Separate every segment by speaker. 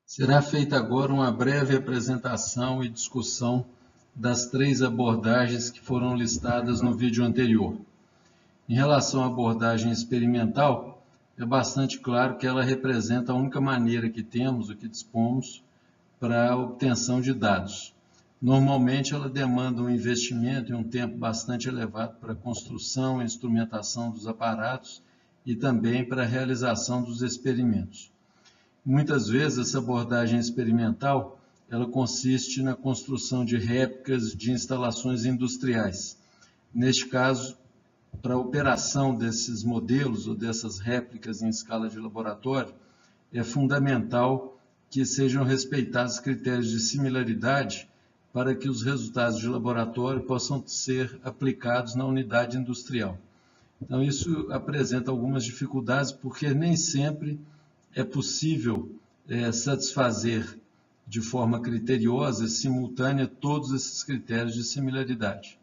Speaker 1: Será feita agora uma breve apresentação e discussão das três abordagens que foram listadas no vídeo anterior. Em relação à abordagem experimental, é bastante claro que ela representa a única maneira que temos, o que dispomos, para a obtenção de dados. Normalmente, ela demanda um investimento e um tempo bastante elevado para a construção e instrumentação dos aparatos e também para a realização dos experimentos. Muitas vezes, essa abordagem experimental ela consiste na construção de réplicas de instalações industriais. Neste caso, para a operação desses modelos ou dessas réplicas em escala de laboratório, é fundamental que sejam respeitados critérios de similaridade para que os resultados de laboratório possam ser aplicados na unidade industrial. Então, isso apresenta algumas dificuldades, porque nem sempre é possível satisfazer de forma criteriosa e simultânea todos esses critérios de similaridade.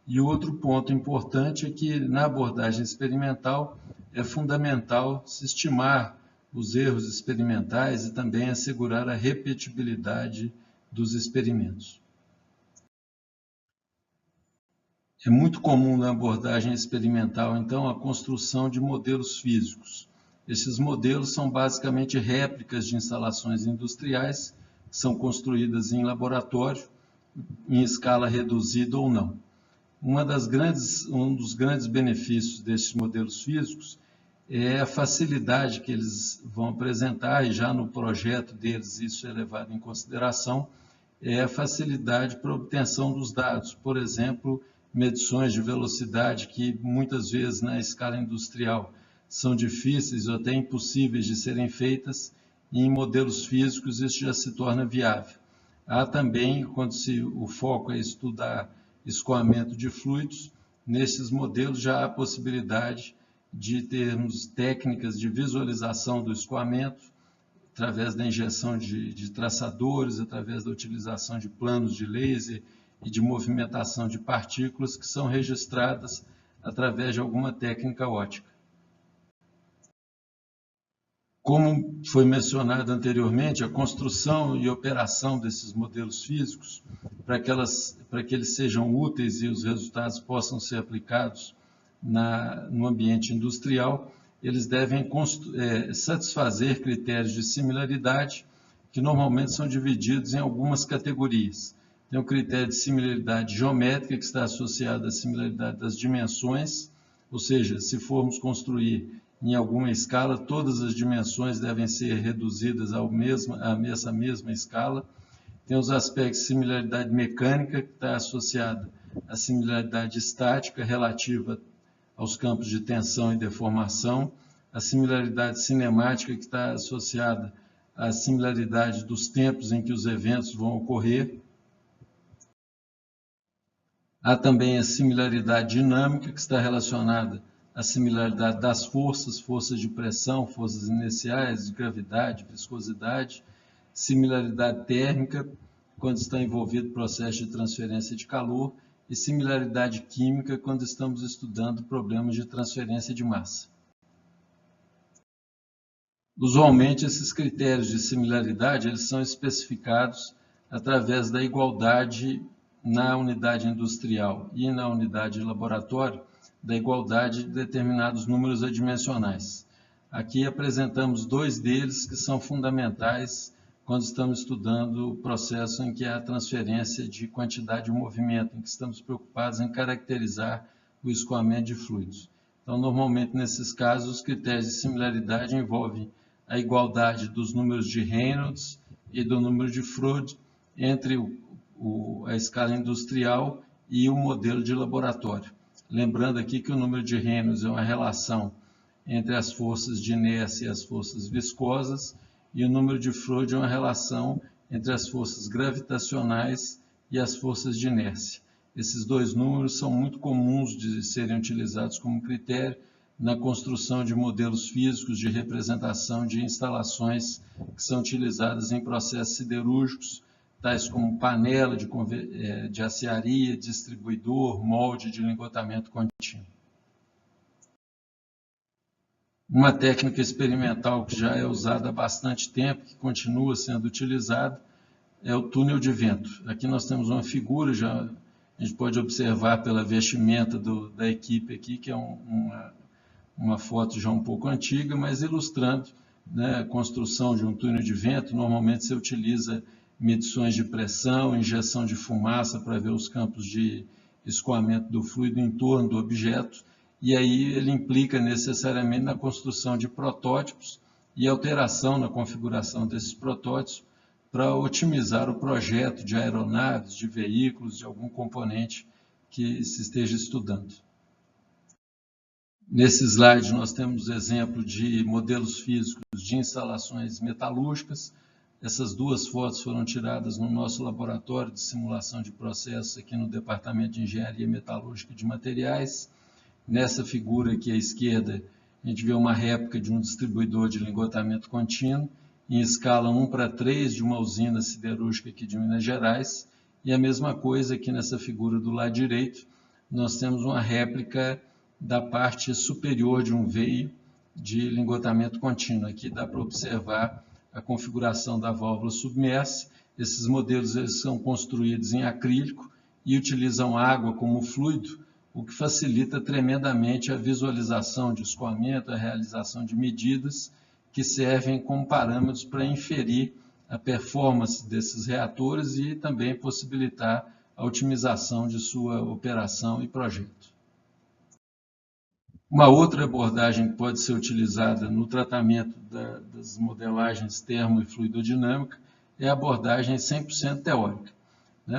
Speaker 1: E outro ponto importante é que, na abordagem experimental, é fundamental se estimar os erros experimentais e também assegurar a repetibilidade dos experimentos. É muito comum na abordagem experimental, então, a construção de modelos físicos. Esses modelos são basicamente réplicas de instalações industriais que são construídas em laboratório, em escala reduzida ou não. Um dos grandes benefícios desses modelos físicos é a facilidade que eles vão apresentar, e já no projeto deles isso é levado em consideração, é a facilidade para a obtenção dos dados. Por exemplo, medições de velocidade que muitas vezes na escala industrial são difíceis ou até impossíveis de serem feitas, e em modelos físicos isso já se torna viável. Há também, quando o foco é estudar escoamento de fluidos, nesses modelos já há a possibilidade de termos técnicas de visualização do escoamento, através da injeção de traçadores, através da utilização de planos de laser e de movimentação de partículas que são registradas através de alguma técnica óptica. Como foi mencionado anteriormente, a construção e operação desses modelos físicos, para que eles sejam úteis e os resultados possam ser aplicados no ambiente industrial, eles devem satisfazer critérios de similaridade, que normalmente são divididos em algumas categorias. Tem o critério de similaridade geométrica, que está associado à similaridade das dimensões, ou seja, se formos construir em alguma escala, todas as dimensões devem ser reduzidas a essa mesma escala. Tem os aspectos de similaridade mecânica, que está associada à similaridade estática relativa aos campos de tensão e deformação, a similaridade cinemática, que está associada à similaridade dos tempos em que os eventos vão ocorrer. Há também a similaridade dinâmica, que está relacionada à similaridade das forças de pressão, forças inerciais, de gravidade, viscosidade, similaridade térmica, quando está envolvido o processo de transferência de calor, e similaridade química, quando estamos estudando problemas de transferência de massa. Usualmente, esses critérios de similaridade eles são especificados através da igualdade na unidade industrial e na unidade de laboratório, da igualdade de determinados números adimensionais. Aqui apresentamos dois deles que são fundamentais quando estamos estudando o processo em que há a transferência de quantidade de movimento, em que estamos preocupados em caracterizar o escoamento de fluidos. Então, normalmente, nesses casos, os critérios de similaridade envolvem a igualdade dos números de Reynolds e do número de Freud entre a escala industrial e o modelo de laboratório. Lembrando aqui que o número de Reynolds é uma relação entre as forças de inércia e as forças viscosas, e o número de Freud é uma relação entre as forças gravitacionais e as forças de inércia. Esses dois números são muito comuns de serem utilizados como critério na construção de modelos físicos de representação de instalações que são utilizadas em processos siderúrgicos, tais como panela de aciaria, distribuidor, molde de lingotamento contínuo. Uma técnica experimental que já é usada há bastante tempo, que continua sendo utilizada, é o túnel de vento. Aqui nós temos uma figura, já a gente pode observar pela vestimenta da equipe aqui, que é uma foto já um pouco antiga, mas ilustrando, né, a construção de um túnel de vento. Normalmente você utiliza medições de pressão, injeção de fumaça para ver os campos de escoamento do fluido em torno do objeto, e aí ele implica necessariamente na construção de protótipos e alteração na configuração desses protótipos para otimizar o projeto de aeronaves, de veículos, de algum componente que se esteja estudando. Nesse slide nós temos exemplo de modelos físicos de instalações metalúrgicas. Essas duas fotos foram tiradas no nosso laboratório de simulação de processos aqui no Departamento de Engenharia Metalúrgica de Materiais. Nessa figura aqui à esquerda, a gente vê uma réplica de um distribuidor de lingotamento contínuo, em escala 1:3 de uma usina siderúrgica aqui de Minas Gerais. E a mesma coisa aqui nessa figura do lado direito, nós temos uma réplica da parte superior de um veio de lingotamento contínuo. Aqui dá para observar a configuração da válvula submersa. Esses modelos eles são construídos em acrílico e utilizam água como fluido, o que facilita tremendamente a visualização de escoamento, a realização de medidas que servem como parâmetros para inferir a performance desses reatores e também possibilitar a otimização de sua operação e projeto. Uma outra abordagem que pode ser utilizada no tratamento das modelagens termo- e fluidodinâmica é a abordagem 100% teórica.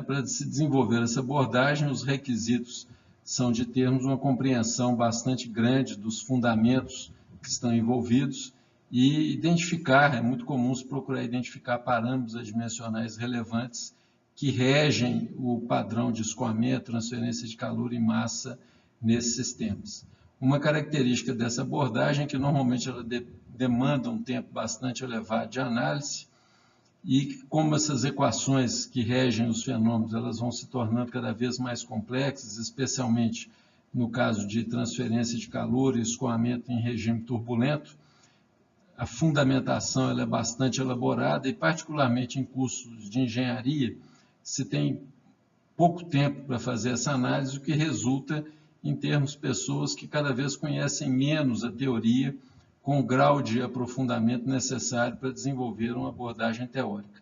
Speaker 1: Para se desenvolver essa abordagem, os requisitos são de termos uma compreensão bastante grande dos fundamentos que estão envolvidos e identificar, é muito comum se procurar identificar parâmetros adimensionais relevantes que regem o padrão de escoamento, transferência de calor e massa nesses sistemas. Uma característica dessa abordagem é que normalmente ela demanda um tempo bastante elevado de análise e como essas equações que regem os fenômenos elas vão se tornando cada vez mais complexas, especialmente no caso de transferência de calor e escoamento em regime turbulento, a fundamentação ela é bastante elaborada e particularmente em cursos de engenharia se tem pouco tempo para fazer essa análise, o que resulta em termos pessoas que cada vez conhecem menos a teoria com o grau de aprofundamento necessário para desenvolver uma abordagem teórica.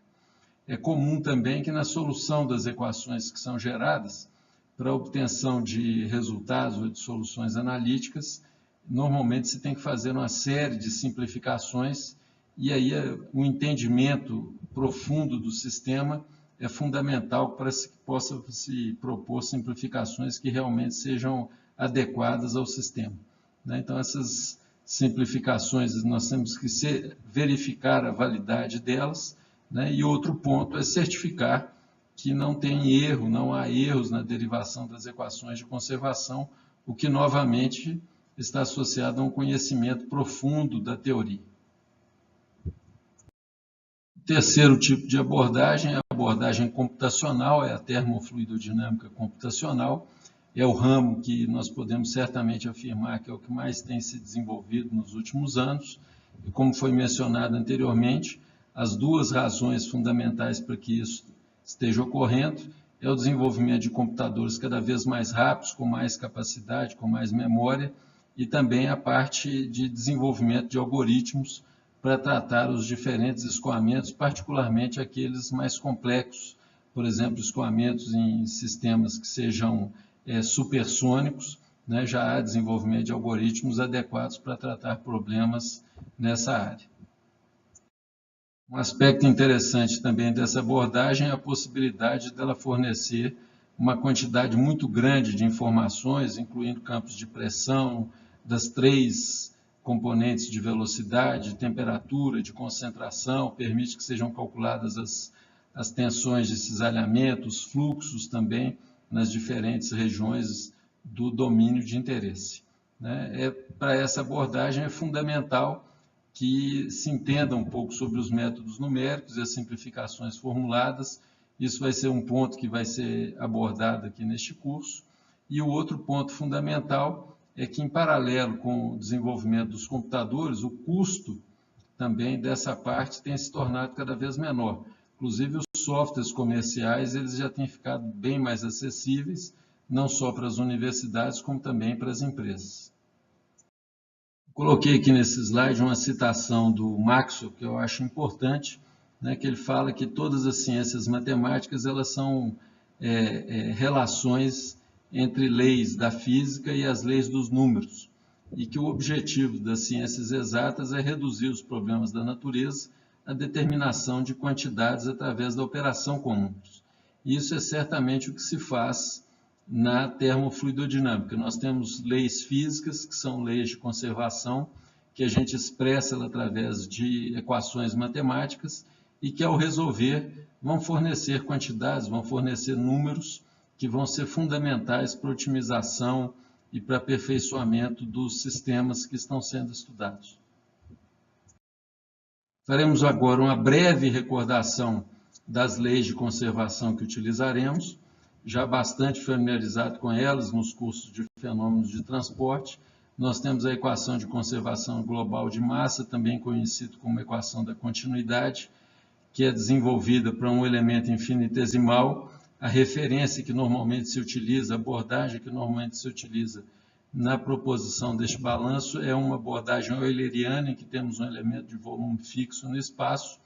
Speaker 1: É comum também que na solução das equações que são geradas para a obtenção de resultados ou de soluções analíticas, normalmente se tem que fazer uma série de simplificações e aí o entendimento profundo do sistema é fundamental para que possa se propor simplificações que realmente sejam adequadas ao sistema. Então, essas simplificações nós temos que verificar a validade delas, e outro ponto é certificar que não tem erro, não há erros na derivação das equações de conservação, o que novamente está associado a um conhecimento profundo da teoria. O terceiro tipo de abordagem é a abordagem computacional, é a termofluidodinâmica computacional. É o ramo que nós podemos certamente afirmar que é o que mais tem se desenvolvido nos últimos anos. E como foi mencionado anteriormente, as duas razões fundamentais para que isso esteja ocorrendo é o desenvolvimento de computadores cada vez mais rápidos, com mais capacidade, com mais memória, e também a parte de desenvolvimento de algoritmos para tratar os diferentes escoamentos, particularmente aqueles mais complexos, por exemplo, escoamentos em sistemas que sejam supersônicos, já há desenvolvimento de algoritmos adequados para tratar problemas nessa área. Um aspecto interessante também dessa abordagem é a possibilidade dela fornecer uma quantidade muito grande de informações, incluindo campos de pressão, das três componentes de velocidade, de temperatura, de concentração, permite que sejam calculadas as tensões de cisalhamento, os fluxos também nas diferentes regiões do domínio de interesse. Para essa abordagem é fundamental que se entenda um pouco sobre os métodos numéricos e as simplificações formuladas. Isso vai ser um ponto que vai ser abordado aqui neste curso. E o outro ponto fundamental é que, em paralelo com o desenvolvimento dos computadores, o custo também dessa parte tem se tornado cada vez menor. Inclusive, os softwares comerciais eles já têm ficado bem mais acessíveis, não só para as universidades, como também para as empresas. Coloquei aqui nesse slide uma citação do Maxwell, que eu acho importante, né, que ele fala que todas as ciências matemáticas elas são relações entre leis da física e as leis dos números, e que o objetivo das ciências exatas é reduzir os problemas da natureza à determinação de quantidades através da operação com números. E isso é certamente o que se faz na termofluidodinâmica. Nós temos leis físicas, que são leis de conservação, que a gente expressa através de equações matemáticas e que, ao resolver, vão fornecer quantidades, vão fornecer números que vão ser fundamentais para a otimização e para aperfeiçoamento dos sistemas que estão sendo estudados. Faremos agora uma breve recordação das leis de conservação que utilizaremos, já bastante familiarizado com elas nos cursos de fenômenos de transporte. Nós temos a equação de conservação global de massa, também conhecido como equação da continuidade, que é desenvolvida para um elemento infinitesimal. A referência que normalmente se utiliza, a abordagem que normalmente se utiliza na proposição deste balanço é uma abordagem euleriana, em que temos um elemento de volume fixo no espaço,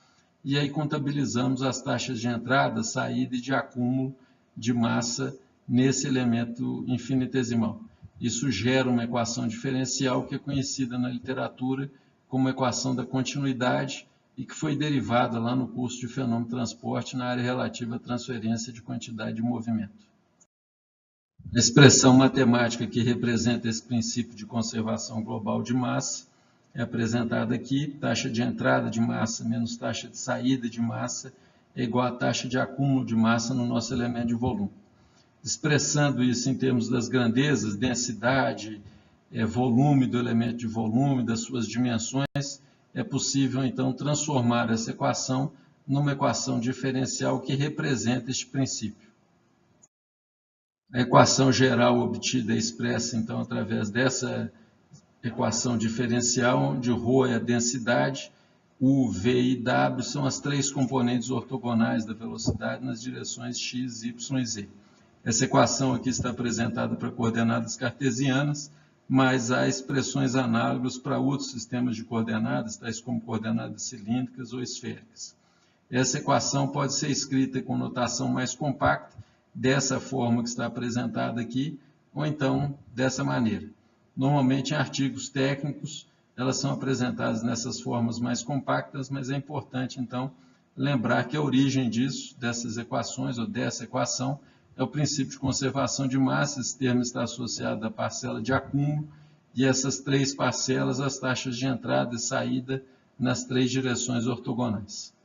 Speaker 1: e aí contabilizamos as taxas de entrada, saída e de acúmulo de massa nesse elemento infinitesimal. Isso gera uma equação diferencial que é conhecida na literatura como equação da continuidade e que foi derivada lá no curso de fenômeno de transporte na área relativa à transferência de quantidade de movimento. A expressão matemática que representa esse princípio de conservação global de massa é apresentada aqui. Taxa de entrada de massa menos taxa de saída de massa é igual à taxa de acúmulo de massa no nosso elemento de volume. Expressando isso em termos das grandezas, densidade, volume do elemento de volume, das suas dimensões, é possível então transformar essa equação numa equação diferencial que representa este princípio. A equação geral obtida é expressa então através dessa equação diferencial, onde ρ é a densidade, U, V e W são as três componentes ortogonais da velocidade nas direções x, y e z. Essa equação aqui está apresentada para coordenadas cartesianas, mas há expressões análogas para outros sistemas de coordenadas, tais como coordenadas cilíndricas ou esféricas. Essa equação pode ser escrita com notação mais compacta, dessa forma que está apresentada aqui, ou então dessa maneira. Normalmente, em artigos técnicos, elas são apresentadas nessas formas mais compactas, mas é importante, então, lembrar que a origem disso, dessas equações, ou dessa equação, é o princípio de conservação de massa. Esse termo está associado à parcela de acúmulo, e essas três parcelas, as taxas de entrada e saída nas três direções ortogonais.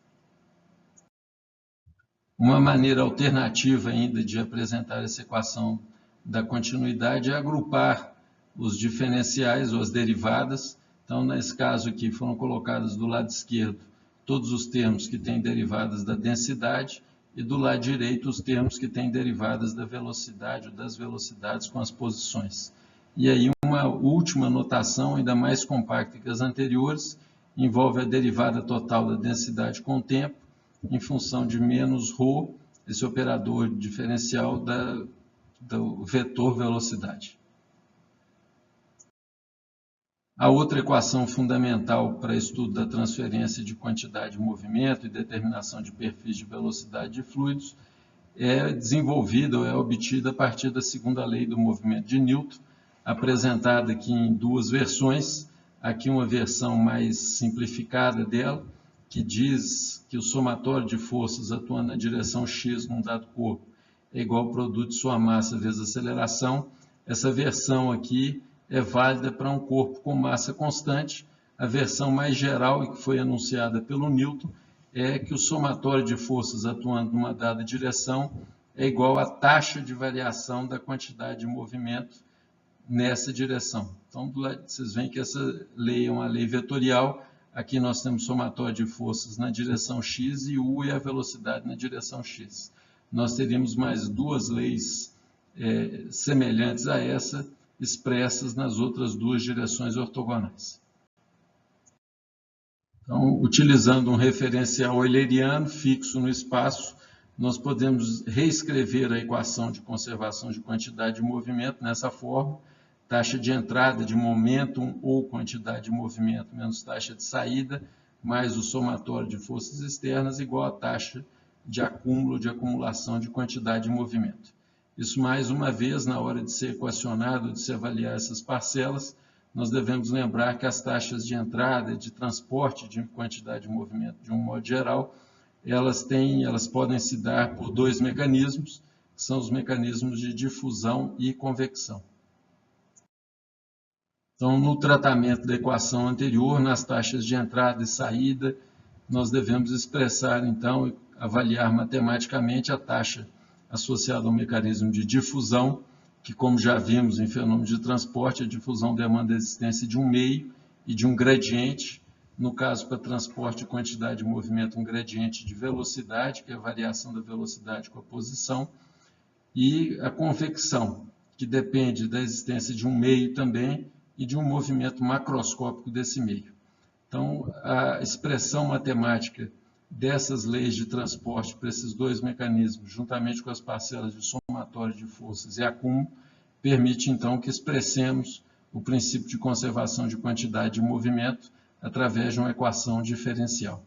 Speaker 1: Uma maneira alternativa ainda de apresentar essa equação da continuidade é agrupar os diferenciais ou as derivadas. Então, nesse caso aqui, foram colocados do lado esquerdo todos os termos que têm derivadas da densidade e do lado direito os termos que têm derivadas da velocidade ou das velocidades com as posições. E aí uma última notação, ainda mais compacta que as anteriores, envolve a derivada total da densidade com o tempo, em função de menos ρ, esse operador diferencial do vetor velocidade. A outra equação fundamental para estudo da transferência de quantidade de movimento e determinação de perfis de velocidade de fluidos é desenvolvida ou é obtida a partir da segunda lei do movimento de Newton, apresentada aqui em duas versões. Aqui uma versão mais simplificada dela, que diz que o somatório de forças atuando na direção x num dado corpo é igual ao produto de sua massa vezes a aceleração. Essa versão aqui é válida para um corpo com massa constante. A versão mais geral, e que foi anunciada pelo Newton, é que o somatório de forças atuando numa dada direção é igual à taxa de variação da quantidade de movimento nessa direção. Então, vocês veem que essa lei é uma lei vetorial. Aqui nós temos somatório de forças na direção x e U é a velocidade na direção x. Nós teríamos mais duas leis semelhantes a essa, expressas nas outras duas direções ortogonais. Então, utilizando um referencial euleriano fixo no espaço, nós podemos reescrever a equação de conservação de quantidade de movimento nessa forma: taxa de entrada de momentum ou quantidade de movimento menos taxa de saída, mais o somatório de forças externas, igual a taxa de acúmulo, de acumulação de quantidade de movimento. Isso, mais uma vez, na hora de ser equacionado, de se avaliar essas parcelas, nós devemos lembrar que as taxas de entrada e de transporte de quantidade de movimento, de um modo geral, elas podem se dar por dois mecanismos, que são os mecanismos de difusão e convecção. Então, no tratamento da equação anterior, nas taxas de entrada e saída, nós devemos expressar, então, avaliar matematicamente a taxa associada ao mecanismo de difusão, que, como já vimos em fenômenos de transporte, a difusão demanda a existência de um meio e de um gradiente. No caso, para transporte de quantidade de movimento, um gradiente de velocidade, que é a variação da velocidade com a posição, e a convecção, que depende da existência de um meio também e de um movimento macroscópico desse meio. Então, a expressão matemática dessas leis de transporte para esses dois mecanismos, juntamente com as parcelas de somatório de forças e acúmulo, permite, então, que expressemos o princípio de conservação de quantidade de movimento através de uma equação diferencial.